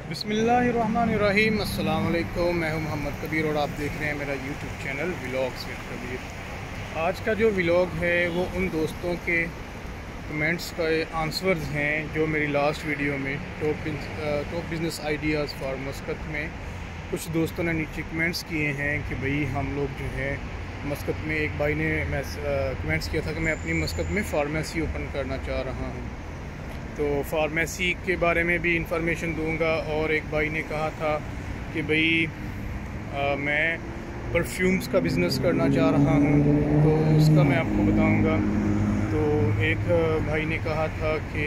बिस्मिल्लाहिर्रहमानिर्रहीम। अस्सलाम वालेकुम। मैं हूं मोहम्मद कबीर और आप देख रहे हैं मेरा YouTube channel vlogs with Kabir. आज का जो व्लॉग है वो उन दोस्तों के कमेंट्स का आंसर्स हैं जो मेरी लास्ट वीडियो में टॉप बिज़नेस आइडियाज़ फॉर मस्कत में कुछ दोस्तों ने नीचे कमेंट्स किए हैं कि भाई हम लोग जो है मस्कत में, एक भाई ने कमेंट्स किया था कि मैं अपनी मस्कत में फार्मेसी ओपन करना चाह रहा हूँ, तो फार्मेसी के बारे में भी इंफॉर्मेशन दूंगा। और एक भाई ने कहा था कि भाई मैं परफ्यूम्स का बिज़नेस करना चाह रहा हूँ, तो उसका मैं आपको बताऊंगा। तो एक भाई ने कहा था कि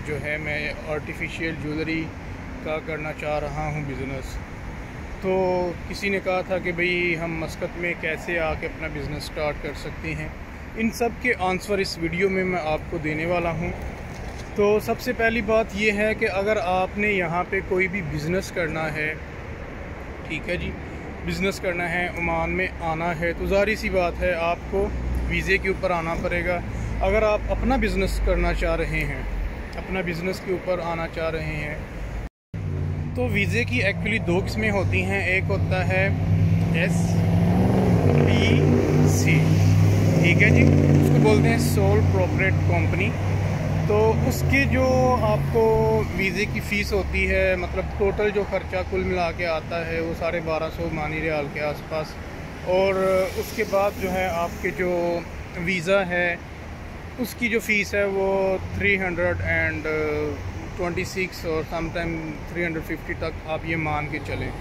जो है मैं आर्टिफिशियल ज्वेलरी का करना चाह रहा हूँ बिज़नेस। तो किसी ने कहा था कि भाई हम मस्कत में कैसे आके अपना बिज़नेस स्टार्ट कर सकते हैं। इन सब के आंसर इस वीडियो में मैं आपको देने वाला हूँ। तो सबसे पहली बात यह है कि अगर आपने यहाँ पे कोई भी बिज़नेस करना है, ठीक है जी, बिज़नेस करना है, ओमान में आना है, तो ज़ाहिर सी बात है आपको वीज़े के ऊपर आना पड़ेगा। अगर आप अपना बिज़नेस करना चाह रहे हैं, अपना बिज़नेस के ऊपर आना चाह रहे हैं, तो वीज़े की एक्चुअली दो किस्में होती हैं। एक होता है SPC, ठीक है जी, उसको बोलते हैं सोल प्रोप्राइटर कंपनी। तो उसके जो आपको वीज़े की फ़ीस होती है, मतलब टोटल जो ख़र्चा कुल मिला के आता है वो 1250 ओमानी रियाल के आसपास। और उसके बाद जो है आपके जो वीज़ा है उसकी जो फ़ीस है वो 326 और समटाइम 350 तक आप ये मान के चलें,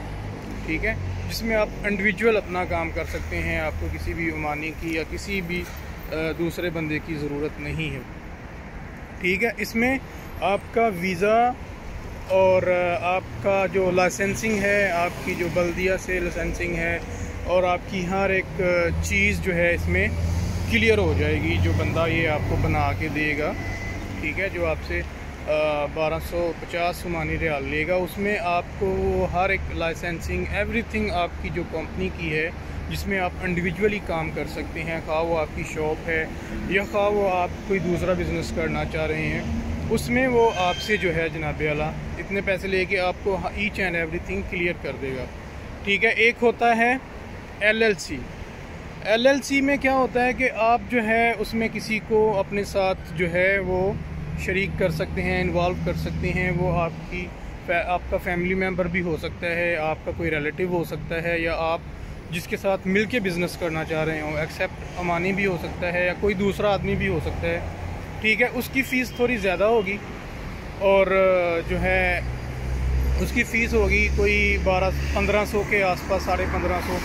ठीक है, जिसमें आप इंडिविजुअल अपना काम कर सकते हैं। आपको किसी भी ओमानी की या किसी भी दूसरे बंदे की ज़रूरत नहीं है, ठीक है। इसमें आपका वीज़ा और आपका जो लाइसेंसिंग है, आपकी जो बल्दिया से लाइसेंसिंग है, और आपकी हर एक चीज़ जो है इसमें क्लियर हो जाएगी। जो बंदा ये आपको बना के देगा, ठीक है, जो आपसे 1250 ओमानी रियाल लेगा, उसमें आपको हर एक लाइसेंसिंग एवरीथिंग आपकी जो कंपनी की है, जिसमें आप इंडिविजुअली काम कर सकते हैं, खा वो आपकी शॉप है या खा वो आप कोई दूसरा बिज़नेस करना चाह रहे हैं, उसमें वो आपसे जो है जनाब आला इतने पैसे लेके आपको ईच एंड एवरीथिंग क्लियर कर देगा, ठीक है। एक होता है LLC में क्या होता है कि आप जो है उसमें किसी को अपने साथ जो है वो शरीक कर सकते हैं, इन्वॉल्व कर सकते हैं। वो आपका फैमिली मेम्बर भी हो सकता है, आपका कोई रिलेटिव हो सकता है, या आप जिसके साथ मिल के बिज़नेस करना चाह रहे हो, एक्सेप्ट अमानी भी हो सकता है या कोई दूसरा आदमी भी हो सकता है, ठीक है। उसकी फ़ीस थोड़ी ज़्यादा होगी और जो है उसकी फ़ीस होगी कोई 1500 के आसपास, 1550।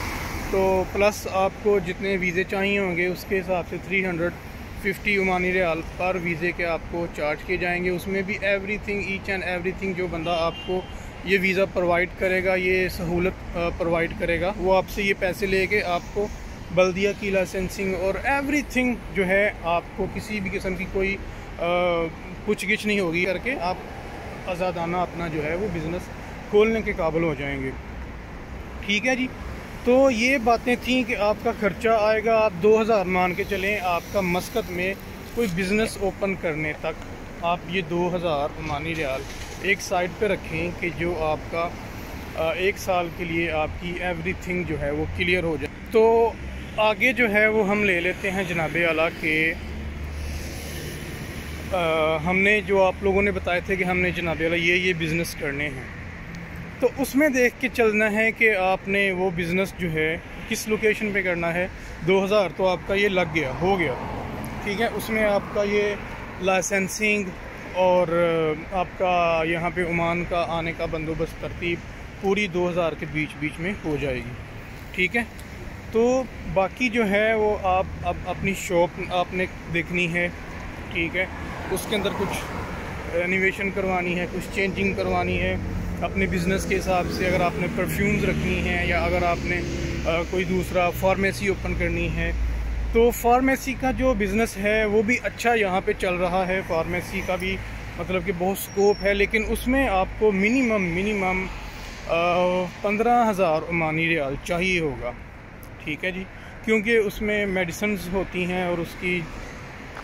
तो प्लस आपको जितने वीज़े चाहिए होंगे उसके हिसाब से 350 ओमानी रियाल पर वीज़े के आपको चार्ज किए जाएंगे। उसमें भी एवरीथिंग, ईच एंड एवरीथिंग जो बंदा आपको ये वीज़ा प्रोवाइड करेगा, ये सहूलत प्रोवाइड करेगा, वो आपसे ये पैसे लेके आपको बल्दिया की लाइसेंसिंग और एवरीथिंग जो है आपको किसी भी किस्म की कोई पूछ-गिछ नहीं होगी करके आप आज़ादाना अपना जो है वो बिज़नेस खोलने के काबिल हो जाएंगे, ठीक है जी। तो ये बातें थी कि आपका ख़र्चा आएगा, आप 2000 मान के चलें आपका मस्कत में कोई बिज़नेस ओपन करने तक। आप ये 2000 ओमानी रियाल एक साइड पे रखें कि जो आपका 1 साल के लिए आपकी एवरीथिंग जो है वो क्लियर हो जाए। तो आगे जो है वो हम ले लेते हैं जनाब आला के हमने जो आप लोगों ने बताए थे कि हमने जनाब आला ये बिज़नेस करने हैं, तो उसमें देख के चलना है कि आपने वो बिज़नेस जो है किस लोकेशन पे करना है। 2000 तो आपका ये लग गया, हो गया, ठीक है। उसमें आपका ये लाइसेंसिंग और आपका यहाँ पे ओमान का आने का बंदोबस्त तरतीब पूरी 2000 के बीच में हो जाएगी, ठीक है। तो बाकी जो है वो आप अब अपनी शॉप आपने देखनी है, ठीक है, उसके अंदर कुछ रेनोवेशन करवानी है, कुछ चेंजिंग करवानी है अपने बिज़नेस के हिसाब से। अगर आपने परफ्यूम्स रखनी है या अगर आपने कोई दूसरा फार्मेसी ओपन करनी है, तो फार्मेसी का जो बिज़नेस है वो भी अच्छा यहाँ पे चल रहा है। फार्मेसी का भी मतलब कि बहुत स्कोप है, लेकिन उसमें आपको मिनिमम 15,000 ओमानी रियाल चाहिए होगा, ठीक है जी, क्योंकि उसमें मेडिसिन्स होती हैं और उसकी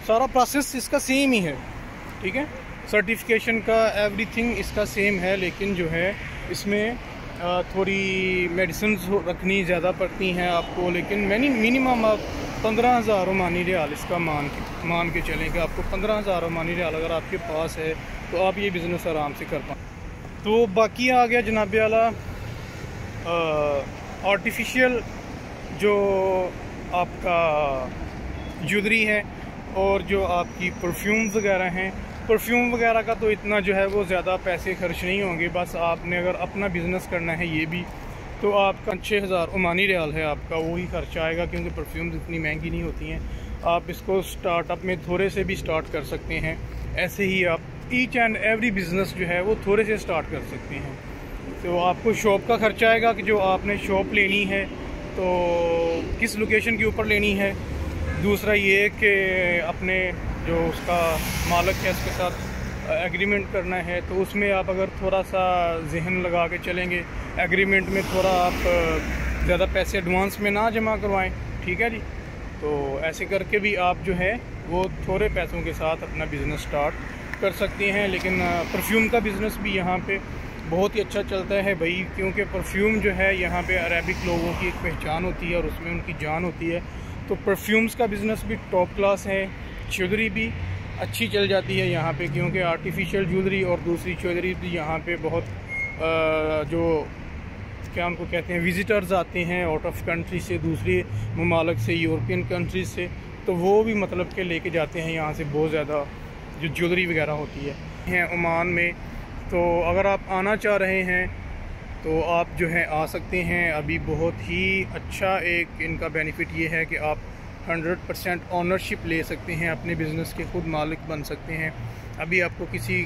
सारा प्रोसेस इसका सेम ही है, ठीक है, सर्टिफिकेशन का एवरीथिंग इसका सेम है, लेकिन जो है इसमें थोड़ी मेडिसिन रखनी ज़्यादा पड़ती हैं आपको, लेकिन मिनिमम आप 15,000 ओमानी रियाल इसका मान के चलें कि आपको 15,000 ओमानी रियाल अगर आपके पास है तो आप ये बिज़नेस आराम से कर पाएँ। तो बाकी आ गया जनाब आला आर्टिफिशियल जो आपका ज्वेलरी है और जो आपकी परफ्यूम्स वगैरह हैं। परफ्यूम वगैरह का तो इतना जो है वो ज़्यादा पैसे खर्च नहीं होंगे, बस आपने अगर अपना बिज़नेस करना है ये भी, तो आपका 6,000 ओमानी रियाल है आपका वही खर्चा आएगा, क्योंकि परफ्यूम्स इतनी महंगी नहीं होती हैं। आप इसको स्टार्टअप में थोड़े से भी स्टार्ट कर सकते हैं। ऐसे ही आप ईच एंड एवरी बिज़नेस जो है वो थोड़े से स्टार्ट कर सकते हैं। तो आपको शॉप का खर्चा आएगा कि जो आपने शॉप लेनी है तो किस लोकेशन के ऊपर लेनी है। दूसरा ये कि अपने जो उसका मालिक है उसके साथ एग्रीमेंट करना है, तो उसमें आप अगर थोड़ा सा जहन लगा के चलेंगे, एग्रीमेंट में थोड़ा आप ज़्यादा पैसे एडवांस में ना जमा करवाएं, ठीक है जी। तो ऐसे करके भी आप जो है वो थोड़े पैसों के साथ अपना बिज़नेस स्टार्ट कर सकते हैं। लेकिन परफ्यूम का बिज़नेस भी यहाँ पे बहुत ही अच्छा चलता है भाई, क्योंकि परफ्यूम जो है यहाँ पे अरेबिक लोगों की एक पहचान होती है और उसमें उनकी जान होती है। तो परफ्यूम्स का बिज़नेस भी टॉप क्लास है। ज्वेलरी भी अच्छी चल जाती है यहाँ पे, क्योंकि आर्टिफिशियल ज्वेलरी और दूसरी ज्वेलरी भी यहाँ पे बहुत जो क्या उनको कहते हैं विज़िटर्स आते हैं आउट ऑफ कंट्री से, दूसरे ममालिक से, यूरोपियन कंट्रीज से, तो वो भी मतलब के लेके जाते हैं यहाँ से बहुत ज़्यादा जो ज्वेलरी वगैरह होती है ओमान में। तो अगर आप आना चाह रहे हैं तो आप जो है आ सकते हैं। अभी बहुत ही अच्छा एक इनका बेनिफिट ये है कि आप 100% ऑनरशिप ले सकते हैं, अपने बिज़नेस के खुद मालिक बन सकते हैं। अभी आपको किसी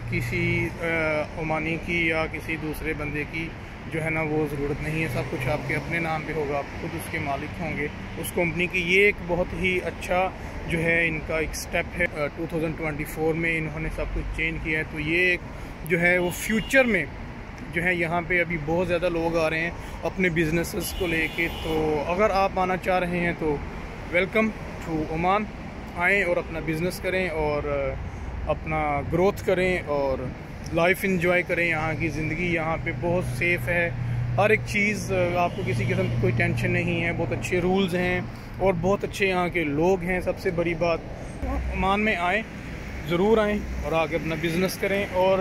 ओमानी की या किसी दूसरे बंदे की जो है ना वो ज़रूरत नहीं है, सब कुछ आपके अपने नाम पे होगा, आप खुद उसके मालिक होंगे उस कंपनी की। ये एक बहुत ही अच्छा जो है इनका एक स्टेप है। 2024 में इन्होंने सब कुछ चेंज किया है, तो ये एक जो है वो फ्यूचर में जो है यहाँ पे अभी बहुत ज़्यादा लोग आ रहे हैं अपने बिजनेसेस को लेके। तो अगर आप आना चाह रहे हैं तो वेलकम टू ओमान, आएँ और अपना बिज़नेस करें और अपना ग्रोथ करें और लाइफ एंजॉय करें। यहाँ की ज़िंदगी यहाँ पे बहुत सेफ़ है, हर एक चीज़, आपको किसी किस्म की कोई टेंशन नहीं है, बहुत अच्छे रूल्स हैं और बहुत अच्छे यहाँ के लोग हैं। सबसे बड़ी बात, ओमान में आएँ, ज़रूर आएँ और आके अपना बिज़नेस करें। और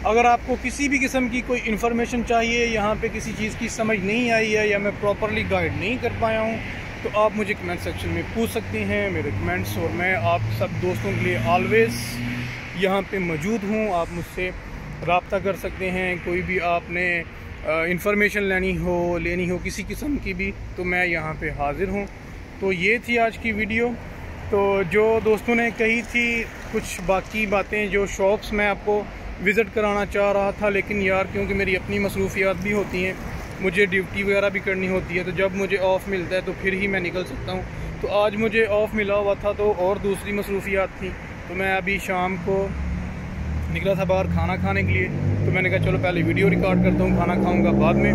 अगर आपको किसी भी किस्म की कोई इन्फॉर्मेशन चाहिए, यहाँ पे किसी चीज़ की समझ नहीं आई है या मैं प्रॉपरली गाइड नहीं कर पाया हूँ, तो आप मुझे कमेंट सेक्शन में पूछ सकते हैं, मेरे कमेंट्स, और मैं आप सब दोस्तों के लिए ऑलवेज़ यहाँ पे मौजूद हूँ। आप मुझसे रब्ता कर सकते हैं, कोई भी आपने इंफॉर्मेशन लेनी हो किसी किस्म की भी, तो मैं यहाँ पे हाज़िर हूँ। तो ये थी आज की वीडियो। तो जो दोस्तों ने कही थी कुछ बाकी बातें, जो शॉप्स मैं आपको विज़िट कराना चाह रहा था, लेकिन यार क्योंकि मेरी अपनी मसरूफियात भी होती हैं, मुझे ड्यूटी वगैरह भी करनी होती है, तो जब मुझे ऑफ़ मिलता है तो फिर ही मैं निकल सकता हूँ। तो आज मुझे ऑफ़ मिला हुआ था तो और दूसरी मसरूफियात थी, तो मैं अभी शाम को निकला था बाहर खाना खाने के लिए। तो मैंने कहा चलो पहले वीडियो रिकॉर्ड करता हूँ, खाना खाऊँगा बाद में।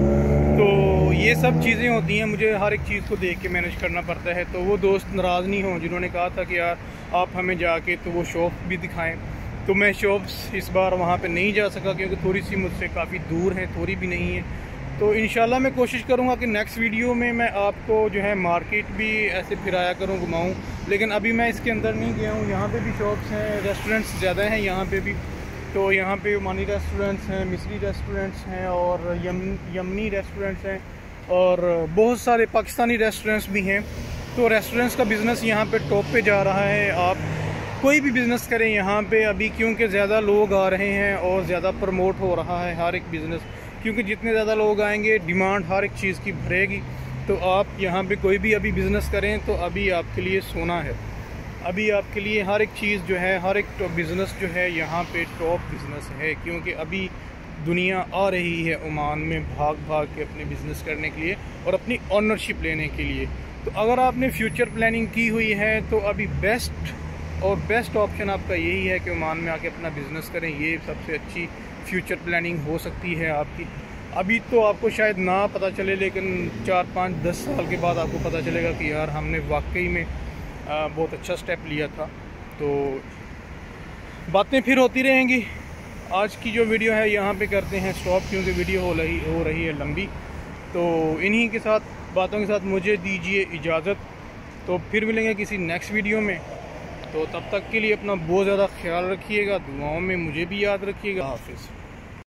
तो ये सब चीज़ें होती हैं, मुझे हर एक चीज़ को देख के मैनेज करना पड़ता है। तो वो दोस्त नाराज़ नहीं हों जिन्होंने कहा था कि यार आप हमें जाके तो वो शॉप भी दिखाएँ, तो मैं शॉप्स इस बार वहाँ पे नहीं जा सका, क्योंकि थोड़ी सी मुझसे काफ़ी दूर है, थोड़ी भी नहीं है। तो इंशाल्लाह मैं कोशिश करूँगा कि नेक्स्ट वीडियो में मैं आपको जो है मार्केट भी ऐसे फिराया करूँ, घुमाऊँ। लेकिन अभी मैं इसके अंदर नहीं गया हूँ। यहाँ पे भी शॉप्स हैं, रेस्टोरेंट्स ज़्यादा हैं यहाँ पे भी। तो यहाँ पे ओमानी रेस्टोरेंट्स हैं, मिस्री रेस्टोरेंट्स हैं और यमनी रेस्टोरेंट्स हैं और बहुत सारे पाकिस्तानी रेस्टोरेंट्स भी हैं। तो रेस्टोरेंट्स का बिज़नेस यहाँ पे टॉप पे जा रहा है। आप कोई भी बिज़नेस करें यहाँ पे अभी, क्योंकि ज़्यादा लोग आ रहे हैं और ज़्यादा प्रमोट हो रहा है हर एक बिज़नेस, क्योंकि जितने ज़्यादा लोग आएंगे डिमांड हर एक चीज़ की बढ़ेगी। तो आप यहाँ पे कोई भी अभी बिज़नेस करें तो अभी आपके लिए सोना है, अभी आपके लिए हर एक चीज़ जो है, हर एक बिज़नेस जो है यहाँ पे टॉप बिज़नेस है, क्योंकि अभी दुनिया आ रही है ओमान में भाग भाग के अपने बिज़नेस करने के लिए और अपनी ऑनरशिप लेने के लिए। तो अगर आपने फ्यूचर प्लानिंग की हुई है तो अभी बेस्ट ऑप्शन आपका यही है कि ओमान में आके अपना बिज़नेस करें। ये सबसे अच्छी फ्यूचर प्लानिंग हो सकती है आपकी। अभी तो आपको शायद ना पता चले, लेकिन 4, 5, 10 साल के बाद आपको पता चलेगा कि यार हमने वाकई में बहुत अच्छा स्टेप लिया था। तो बातें फिर होती रहेंगी। आज की जो वीडियो है यहाँ पे करते हैं स्टॉप, क्योंकि वीडियो हो रही है लंबी। तो इन्हीं के साथ बातों के साथ मुझे दीजिए इजाज़त। तो फिर मिलेंगे किसी नेक्स्ट वीडियो में। तो तब तक के लिए अपना बहुत ज़्यादा ख्याल रखिएगा, दुआओं में मुझे भी याद रखिएगा। हाफिज़।